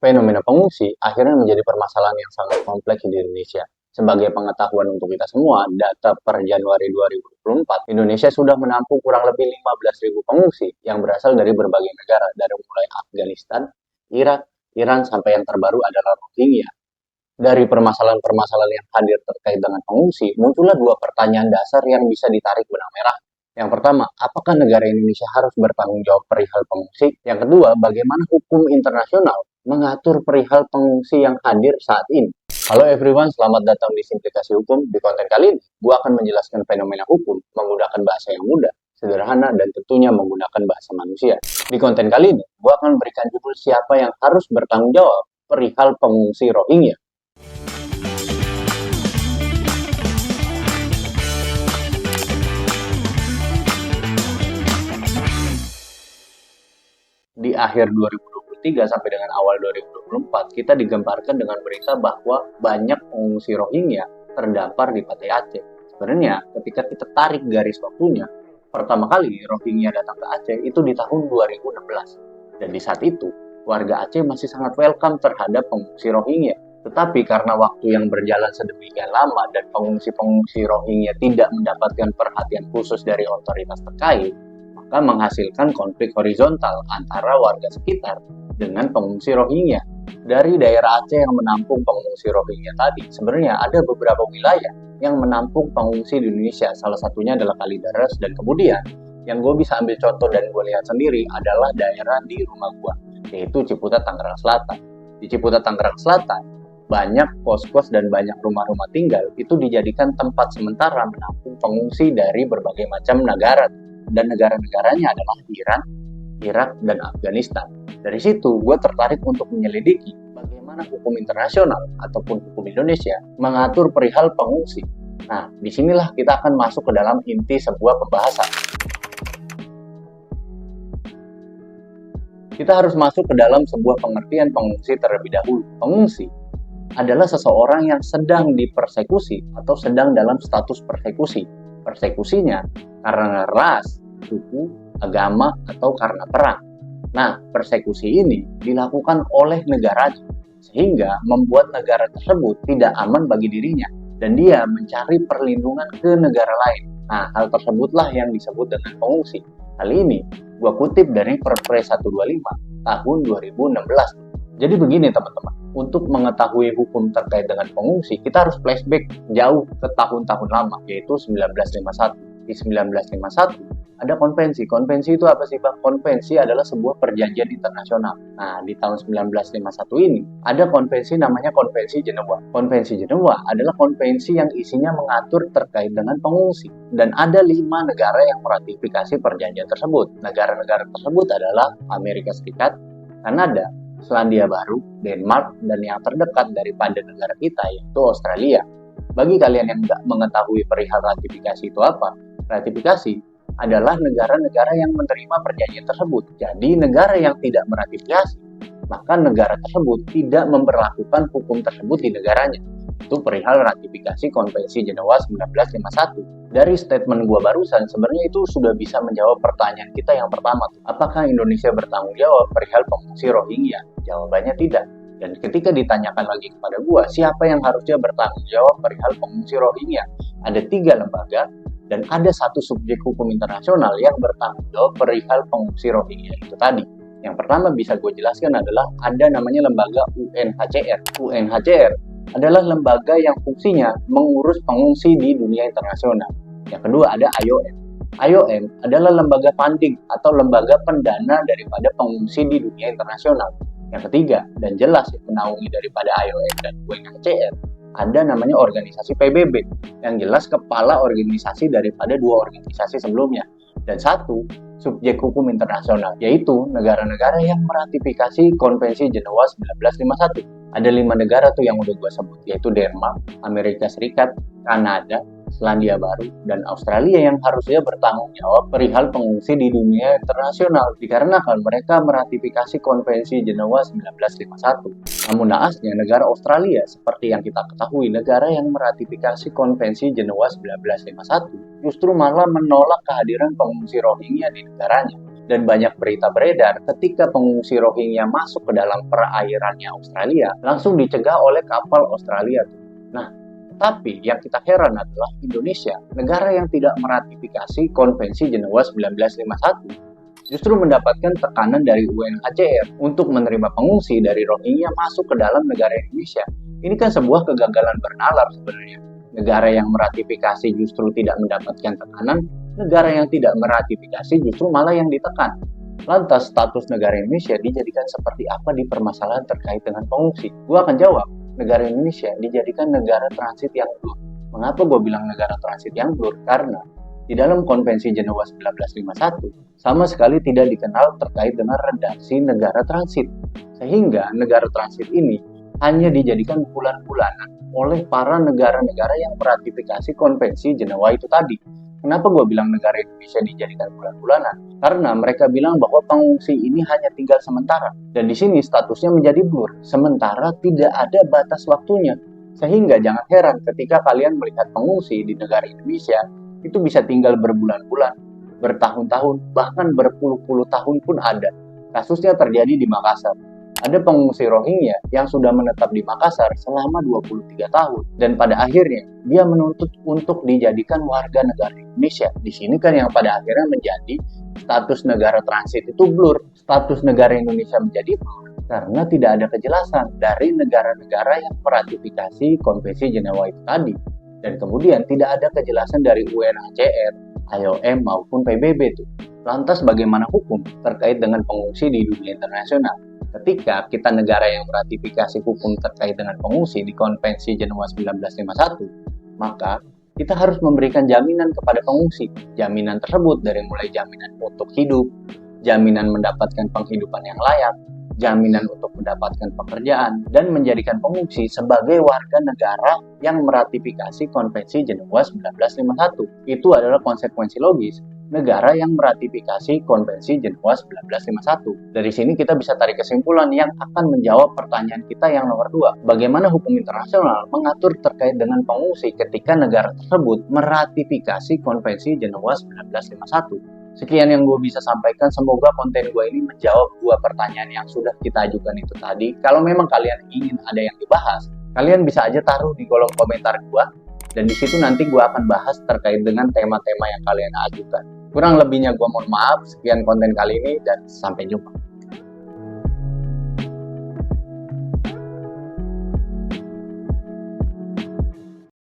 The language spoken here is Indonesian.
Fenomena pengungsi akhirnya menjadi permasalahan yang sangat kompleks di Indonesia. Sebagai pengetahuan untuk kita semua, data per Januari 2024, Indonesia sudah menampung kurang lebih 15.000 pengungsi yang berasal dari berbagai negara, dari mulai Afghanistan, Irak, Iran, sampai yang terbaru adalah Rohingya. Dari permasalahan-permasalahan yang hadir terkait dengan pengungsi, muncullah dua pertanyaan dasar yang bisa ditarik benang merah. Yang pertama, apakah negara Indonesia harus bertanggung jawab perihal pengungsi? Yang kedua, bagaimana hukum internasional mengatur perihal pengungsi yang hadir saat ini? Halo everyone, selamat datang di Simplikasi Hukum. Di konten kali ini, gue akan menjelaskan fenomena hukum menggunakan bahasa yang mudah, sederhana, dan tentunya menggunakan bahasa manusia. Di konten kali ini, gue akan memberikan judul siapa yang harus bertanggung jawab perihal pengungsi Rohingya. Di akhir 2023 sampai dengan awal 2024, kita digemparkan dengan berita bahwa banyak pengungsi Rohingya terdampar di Pantai Aceh. Sebenarnya, ketika kita tarik garis waktunya, pertama kali Rohingya datang ke Aceh itu di tahun 2016. Dan di saat itu, warga Aceh masih sangat welcome terhadap pengungsi Rohingya. Tetapi karena waktu yang berjalan sedemikian lama dan pengungsi-pengungsi Rohingya tidak mendapatkan perhatian khusus dari otoritas terkait, maka menghasilkan konflik horizontal antara warga sekitar dengan pengungsi Rohingya. Dari daerah Aceh yang menampung pengungsi Rohingya tadi, sebenarnya ada beberapa wilayah yang menampung pengungsi di Indonesia. Salah satunya adalah Kalideres, dan kemudian yang gue bisa ambil contoh dan gue lihat sendiri adalah daerah di rumah gue, yaitu Ciputat, Tangerang Selatan. Di Ciputat, Tangerang Selatan, banyak kos-kos dan banyak rumah-rumah tinggal itu dijadikan tempat sementara menampung pengungsi dari berbagai macam negara, dan negara-negaranya adalah Iran, Irak, dan Afghanistan. Dari situ, gue tertarik untuk menyelidiki bagaimana hukum internasional ataupun hukum Indonesia mengatur perihal pengungsi. Nah, disinilah kita akan masuk ke dalam inti sebuah pembahasan. Kita harus masuk ke dalam sebuah pengertian pengungsi terlebih dahulu. Pengungsi adalah seseorang yang sedang dipersekusi atau sedang dalam status persekusi. Persekusinya karena ras, suku, agama, atau karena perang. Nah, persekusi ini dilakukan oleh negaranya, sehingga membuat negara tersebut tidak aman bagi dirinya, dan dia mencari perlindungan ke negara lain. Nah, hal tersebutlah yang disebut dengan pengungsi. Hal ini gua kutip dari Perpres 125 tahun 2016. Jadi begini teman-teman, untuk mengetahui hukum terkait dengan pengungsi, kita harus flashback jauh ke tahun-tahun lama, yaitu 1951. Di 1951, ada konvensi. Konvensi itu apa sih, Bang? Konvensi adalah sebuah perjanjian internasional. Nah, di tahun 1951 ini, ada konvensi namanya Konvensi Jenewa. Konvensi Jenewa adalah konvensi yang isinya mengatur terkait dengan pengungsi. Dan ada 5 negara yang meratifikasi perjanjian tersebut. Negara-negara tersebut adalah Amerika Serikat, Kanada, Selandia Baru, Denmark, dan yang terdekat daripada negara kita yaitu Australia. Bagi kalian yang nggak mengetahui perihal ratifikasi itu apa, ratifikasi adalah negara-negara yang menerima perjanjian tersebut. Jadi negara yang tidak meratifikasi, maka negara tersebut tidak memberlakukan hukum tersebut di negaranya. Itu perihal ratifikasi Konvensi Jenewa 1951. Dari statement gua barusan, sebenarnya itu sudah bisa menjawab pertanyaan kita yang pertama. Apakah Indonesia bertanggung jawab perihal pengungsi Rohingya? Jawabannya tidak. Dan ketika ditanyakan lagi kepada gua, siapa yang harusnya bertanggung jawab perihal pengungsi Rohingya? Ada 3 lembaga dan ada 1 subjek hukum internasional yang bertanggung jawab perihal pengungsi Rohingya itu tadi. Yang pertama bisa gue jelaskan adalah ada namanya lembaga UNHCR. UNHCR adalah lembaga yang fungsinya mengurus pengungsi di dunia internasional. Yang kedua ada IOM. IOM adalah lembaga funding atau lembaga pendana daripada pengungsi di dunia internasional. Yang ketiga, dan jelas menaungi daripada IOM dan UNHCR, ada namanya organisasi PBB, yang jelas kepala organisasi daripada 2 organisasi sebelumnya. Dan 1 subjek hukum internasional, yaitu negara-negara yang meratifikasi Konvensi Jenewa 1951. Ada 5 negara tuh yang udah gue sebut, yaitu Denmark, Amerika Serikat, Kanada, Selandia Baru, dan Australia yang harusnya bertanggung jawab perihal pengungsi di dunia internasional dikarenakan mereka meratifikasi Konvensi Jenewa 1951. Namun naasnya negara Australia, seperti yang kita ketahui, negara yang meratifikasi Konvensi Jenewa 1951 justru malah menolak kehadiran pengungsi Rohingya di negaranya. dan banyak berita beredar ketika pengungsi Rohingya masuk ke dalam perairannya Australia, langsung dicegah oleh kapal Australia. Nah, tapi yang kita heran adalah Indonesia, negara yang tidak meratifikasi Konvensi Jenewa 1951, justru mendapatkan tekanan dari UNHCR untuk menerima pengungsi dari Rohingya masuk ke dalam negara Indonesia. Ini kan sebuah kegagalan bernalar sebenarnya. Negara yang meratifikasi justru tidak mendapatkan tekanan, negara yang tidak meratifikasi justru malah yang ditekan. Lantas status negara Indonesia dijadikan seperti apa di permasalahan terkait dengan pengungsi? Gua akan jawab, negara Indonesia dijadikan negara transit yang blur. Mengapa gue bilang negara transit yang blur? Karena di dalam Konvensi Jenewa 1951 sama sekali tidak dikenal terkait dengan redaksi negara transit. Sehingga negara transit ini hanya dijadikan bulan-bulanan oleh para negara-negara yang meratifikasi Konvensi Jenewa itu tadi. Kenapa gue bilang negara Indonesia dijadikan bulan-bulanan? Karena mereka bilang bahwa pengungsi ini hanya tinggal sementara. Dan di sini statusnya menjadi blur. Sementara tidak ada batas waktunya. Sehingga jangan heran ketika kalian melihat pengungsi di negara Indonesia itu bisa tinggal berbulan-bulan, bertahun-tahun, bahkan berpuluh-puluh tahun pun ada. Kasusnya terjadi di Makassar. Ada pengungsi Rohingya yang sudah menetap di Makassar selama 23 tahun. Dan pada akhirnya, dia menuntut untuk dijadikan warga negara Indonesia. Di sini kan yang pada akhirnya menjadi status negara transit itu blur. Status negara Indonesia menjadi blur karena tidak ada kejelasan dari negara-negara yang meratifikasi Konvensi Jenewa itu tadi. Dan kemudian tidak ada kejelasan dari UNHCR, IOM maupun PBB itu. Lantas bagaimana hukum terkait dengan pengungsi di dunia internasional? Ketika kita negara yang meratifikasi hukum terkait dengan pengungsi di Konvensi Jenewa 1951, maka kita harus memberikan jaminan kepada pengungsi. Jaminan tersebut dari mulai jaminan untuk hidup, jaminan mendapatkan penghidupan yang layak, jaminan untuk mendapatkan pekerjaan, dan menjadikan pengungsi sebagai warga negara yang meratifikasi Konvensi Jenewa 1951. Itu adalah konsekuensi logis negara yang meratifikasi Konvensi Jenewa 1951. Dari sini kita bisa tarik kesimpulan yang akan menjawab pertanyaan kita yang nomor 2. Bagaimana hukum internasional mengatur terkait dengan pengungsi ketika negara tersebut meratifikasi Konvensi Jenewa 1951? Sekian yang gue bisa sampaikan. Semoga konten gue ini menjawab 2 pertanyaan yang sudah kita ajukan itu tadi. Kalau memang kalian ingin ada yang dibahas, kalian bisa aja taruh di kolom komentar gue. Dan di situ nanti gue akan bahas terkait dengan tema-tema yang kalian ajukan. Kurang lebihnya gue mohon maaf. Sekian konten kali ini dan sampai jumpa.